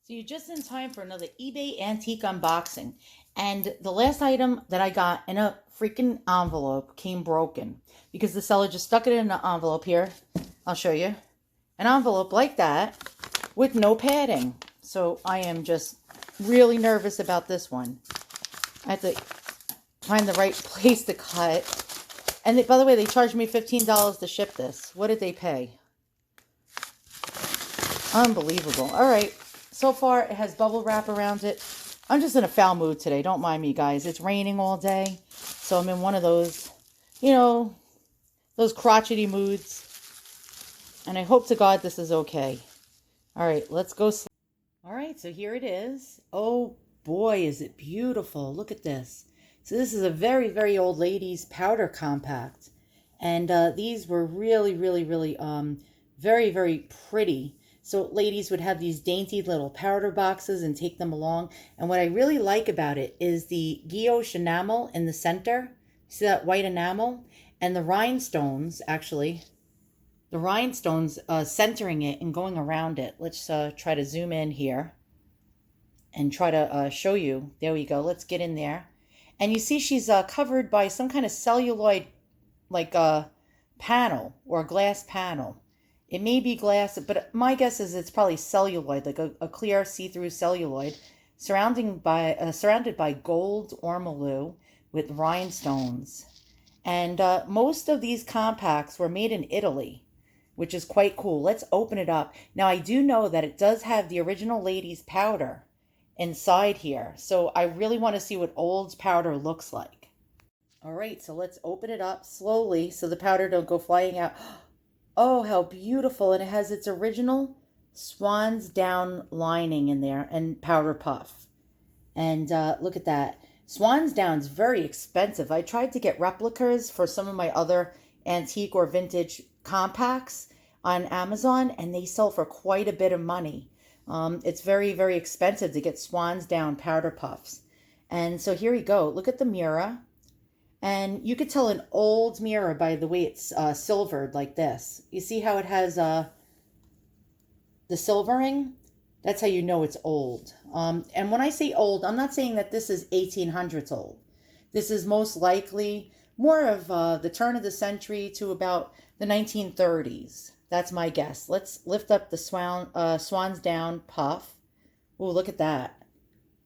So you're just in time for another eBay antique unboxing. And the last item that I got in a freaking envelope came broken because the seller just stuck it in an envelope here. I'll show you. An envelope like that with no padding. So I am just really nervous about this one. I have to find the right place to cut. And by the way, they charged me $15 to ship this. What did they pay? Unbelievable. All right. So far, it has bubble wrap around it. I'm just in a foul mood today. Don't mind me, guys. It's raining all day. So I'm in one of those, those crotchety moods. And I hope to God this is okay. All right, let's go. All right, so here it is. Oh, boy, is it beautiful. Look at this. So this is a very, very old ladies powder compact. And these were really, really, really very, very pretty. So ladies would have these dainty little powder boxes and take them along. And what I really like about it is the guilloche enamel in the center. See that white enamel? And the rhinestones, actually, the rhinestones centering it and going around it. Let's try to zoom in here and try to show you. There we go. Let's get in there. And you see she's covered by some kind of celluloid, like a panel or a glass panel. It may be glass, but my guess is it's probably celluloid, like a clear see-through celluloid, surrounded by gold ormolu with rhinestones. And most of these compacts were made in Italy, which is quite cool. Let's open it up. Now, I do know that it does have the original ladies powder inside here. So I really want to see what old powder looks like. All right, so let's open it up slowly so the powder don't go flying out. Oh, how beautiful. And it has its original swan's down lining in there and powder puff. And look at that. Swan's down's very expensive. I tried to get replicas for some of my other antique or vintage compacts on Amazon, and they sell for quite a bit of money. It's very, very expensive to get swan's down powder puffs. And so here we go. Look at the mirror. And you could tell an old mirror by the way it's silvered like this. You see how it has the silvering? That's how you know it's old. And when I say old, I'm not saying that this is 1800s old. This is most likely more of the turn of the century to about the 1930s. That's my guess. Let's lift up the swan's down puff. Oh, look at that.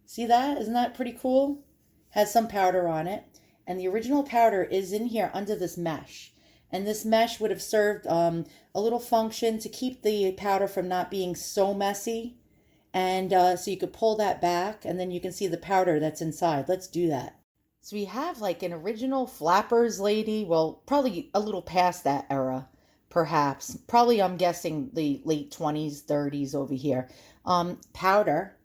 See that? Isn't that pretty cool? Has some powder on it. And the original powder is in here under this mesh. And this mesh would have served a little function to keep the powder from not being so messy. And so you could pull that back and then you can see the powder that's inside. Let's do that. So we have like an original flappers lady. Well, probably a little past that era, perhaps. Probably I'm guessing the late 20s, 30s over here. Powder.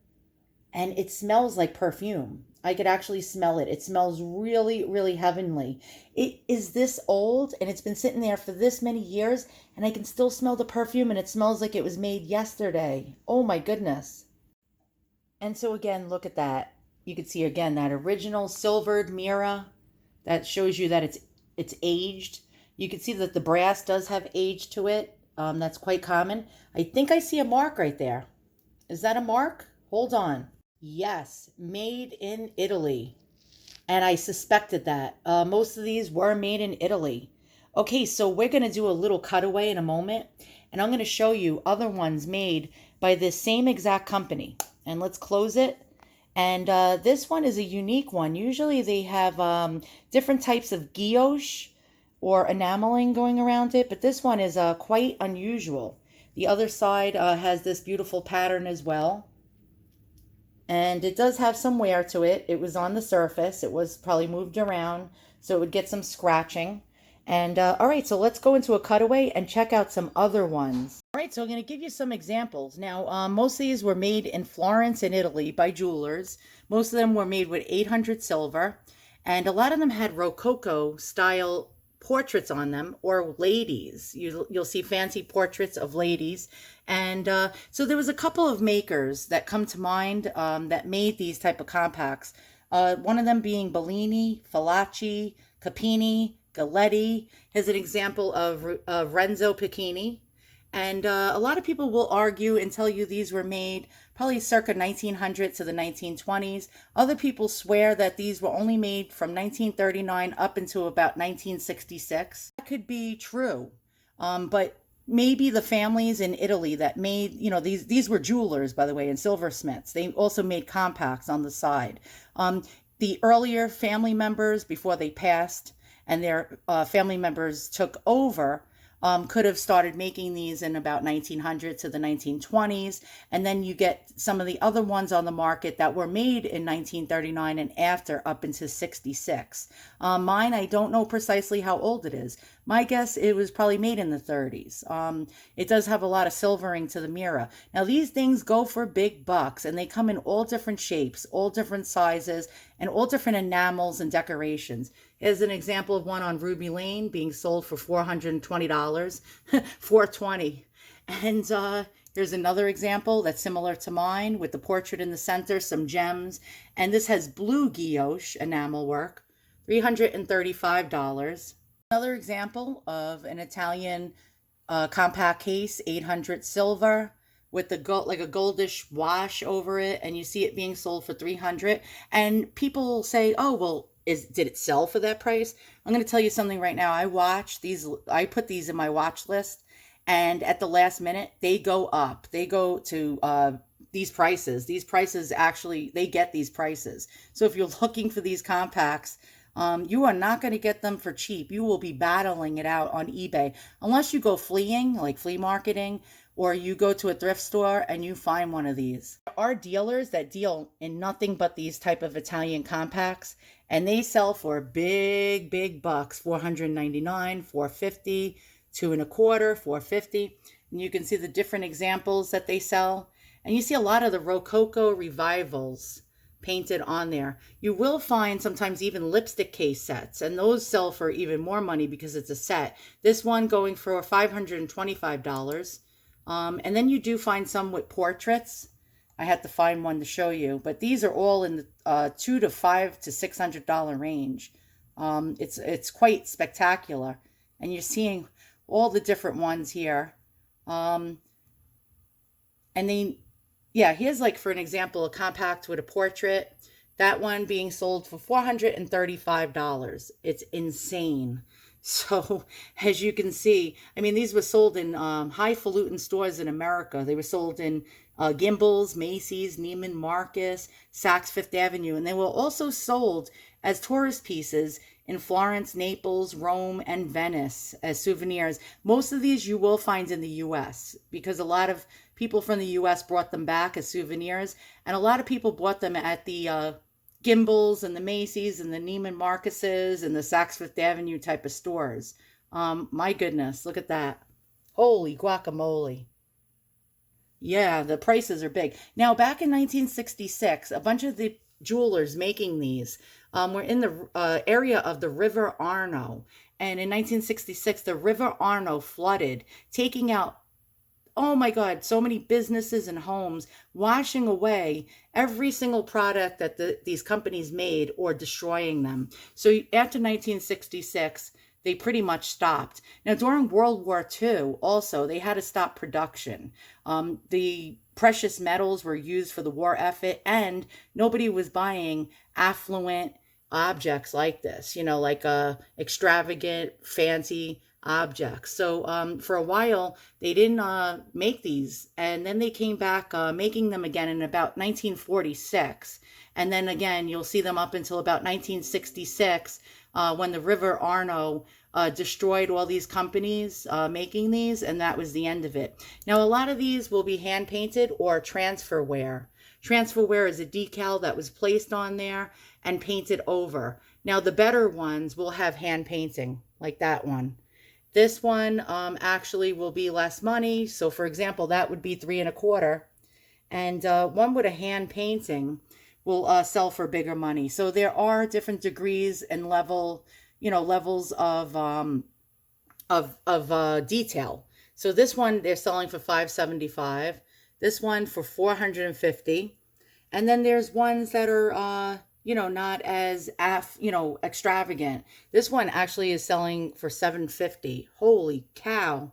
And it smells like perfume. I could actually smell it. It smells really, really heavenly. It is this old and it's been sitting there for this many years and I can still smell the perfume and it smells like it was made yesterday. Oh my goodness. And so again, look at that. You can see again that original silvered mirror that shows you that it's aged. You can see that the brass does have age to it. That's quite common. I think I see a mark right there. Is that a mark? Hold on. Yes, made in Italy. And I suspected that. Most of these were made in Italy. Okay, so we're going to do a little cutaway in a moment. And I'm going to show you other ones made by this same exact company. And let's close it. And this one is a unique one. Usually they have different types of guilloche or enameling going around it. But this one is quite unusual. The other side has this beautiful pattern as well. And it does have some wear to it. It was on the surface. It was probably moved around, so it would get some scratching. And all right, so let's go into a cutaway and check out some other ones. All right, so I'm going to give you some examples. Now, most of these were made in Florence in Italy by jewelers. Most of them were made with 800 silver. And a lot of them had Rococo style portraits on them, or ladies. You'll see fancy portraits of ladies. And so there was a couple of makers that come to mind that made these type of compacts. One of them being Bellini, Fallaci, Capini, Galletti. Here's an example of Renzo Piccini. And a lot of people will argue and tell you these were made probably circa 1900 to the 1920s. Other people swear that these were only made from 1939 up until about 1966. That could be true, but maybe the families in Italy that made, these were jewelers, by the way, and silversmiths. They also made compacts on the side. The earlier family members, before they passed and their family members took over, could have started making these in about 1900 to the 1920s. And then you get some of the other ones on the market that were made in 1939 and after up into 66. Mine, I don't know precisely how old it is. My guess, it was probably made in the 30s. It does have a lot of silvering to the mirror. Now, these things go for big bucks, and they come in all different shapes, all different sizes, and all different enamels and decorations. Here's an example of one on Ruby Lane being sold for $420, $420. And here's another example that's similar to mine with the portrait in the center, some gems. And this has blue guilloche enamel work, $335. Another example of an Italian compact case, 800 silver, with the gold, like a goldish wash over it, and you see it being sold for 300. And people say, "Oh, well, did it sell for that price?" I'm going to tell you something right now. I put these in my watch list, and at the last minute, they go up. They go to these prices. These prices actually, they get these prices. So if you're looking for these compacts, you are not going to get them for cheap. You will be battling it out on eBay unless you go fleeing, like flea marketing, or you go to a thrift store and you find one of these. There are dealers that deal in nothing but these type of Italian compacts, and they sell for big bucks, $499, $450, two and a quarter, $450. And you can see the different examples that they sell. And you see a lot of the Rococo revivals painted on there. You will find sometimes even lipstick case sets, and those sell for even more money because it's a set. This one going for $525. And then you do find some with portraits. I had to find one to show you, but these are all in the $200 to $500 to $600 range. It's quite spectacular, and you're seeing all the different ones here. And then, yeah, here's like, for an example, a compact with a portrait. That one being sold for $435. It's insane. So as you can see, I mean, these were sold in highfalutin stores in America. They were sold in Gimbel's, Macy's, Neiman Marcus, Saks Fifth Avenue, and they were also sold as tourist pieces in Florence, Naples, Rome, and Venice as souvenirs. Most of these you will find in the U.S. because a lot of people from the U.S. brought them back as souvenirs, and a lot of people bought them at the Gimbel's and the Macy's and the Neiman Marcus's and the Saks Fifth Avenue type of stores. My goodness, look at that. Holy guacamole. Yeah, the prices are big. Now, back in 1966, a bunch of the jewelers making these were in the area of the River Arno. And in 1966, the River Arno flooded, taking out, oh my God, so many businesses and homes, washing away every single product that these companies made or destroying them. So after 1966, they pretty much stopped. Now, during World War II, also, they had to stop production. The precious metals were used for the war effort, and nobody was buying affluent objects like this, like extravagant, fancy objects. So for a while, they didn't make these. And then they came back making them again in about 1946. And then again, you'll see them up until about 1966 when the River Arno destroyed all these companies making these, and that was the end of it. Now, a lot of these will be hand painted or transfer wear. Transfer wear is a decal that was placed on there and painted over. Now, the better ones will have hand painting, like that one. This one actually will be less money. So, for example, that would be $3 and a quarter. And one with a hand painting will sell for bigger money. So there are different degrees and levels of detail. So this one they're selling for $575. This one for $450. And then there's ones that are not as extravagant. This one actually is selling for $750. Holy cow.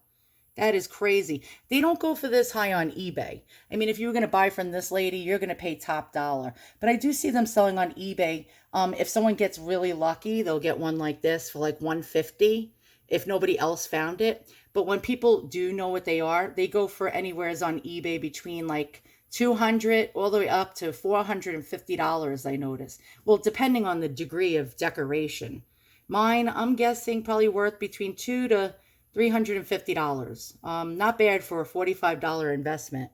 That is crazy. They don't go for this high on eBay. I mean, if you were going to buy from this lady, you're going to pay top dollar. But I do see them selling on eBay. If someone gets really lucky, they'll get one like this for like 150 if nobody else found it. But when people do know what they are, they go for anywheres on eBay between like 200 all the way up to $450, I notice. Well, depending on the degree of decoration. Mine, I'm guessing probably worth between $200 to $350. Not bad for a $45 investment.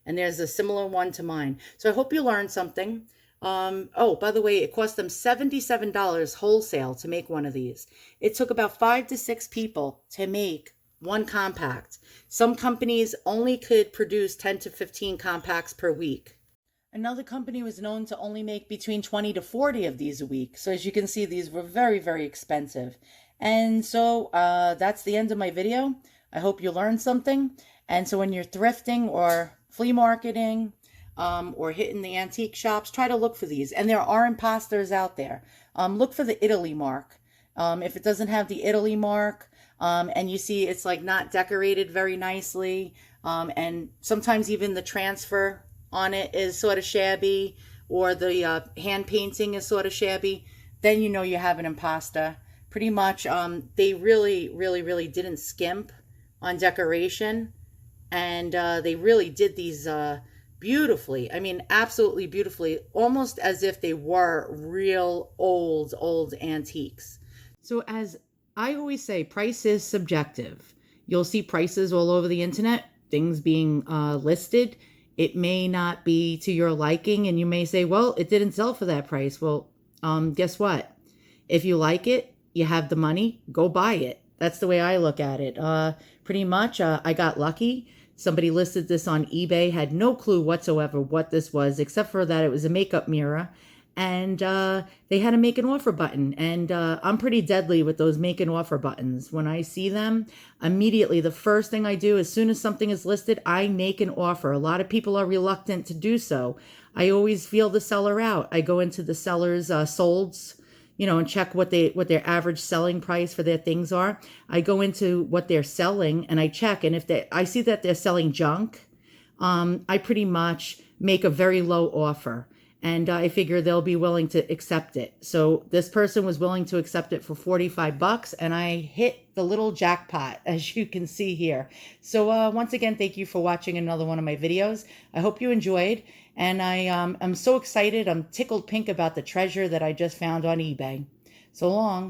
And there's a similar one to mine. So I hope you learned something. Oh, by the way, it cost them $77 wholesale to make one of these. It took about 5 to 6 people to make one compact. Some companies only could produce 10 to 15 compacts per week. Another company was known to only make between 20 to 40 of these a week. So as you can see, these were very, very expensive. And so that's the end of my video. I hope you learned something. And so when you're thrifting or flea marketing or hitting the antique shops, try to look for these. And there are imposters out there. Look for the Italy mark. If it doesn't have the Italy mark, and you see it's like not decorated very nicely, and sometimes even the transfer on it is sort of shabby, or the hand painting is sort of shabby, then you know you have an imposter. Pretty much, they really didn't skimp on decoration, and they really did these beautifully. I mean, absolutely beautifully, almost as if they were real old antiques. So as I always say, price is subjective. You'll see prices all over the internet, things being listed. It may not be to your liking, and you may say, well, it didn't sell for that price. Well, guess what? If you like it, you have the money, go buy it. That's the way I look at it. Pretty much, I got lucky. Somebody listed this on eBay, had no clue whatsoever what this was, except for that it was a makeup mirror. And they had a make an offer button. And I'm pretty deadly with those make an offer buttons. When I see them, immediately the first thing I do, as soon as something is listed, I make an offer. A lot of people are reluctant to do so. I always feel the seller out. I go into the seller's solds, and check what their average selling price for their things are. I go into what they're selling and I check. And if I see that they're selling junk, I pretty much make a very low offer. And I figure they'll be willing to accept it. So this person was willing to accept it for $45, and I hit the little jackpot, as you can see here. So once again, thank you for watching another one of my videos. I hope you enjoyed, and I'm so excited. I'm tickled pink about the treasure that I just found on eBay. So long.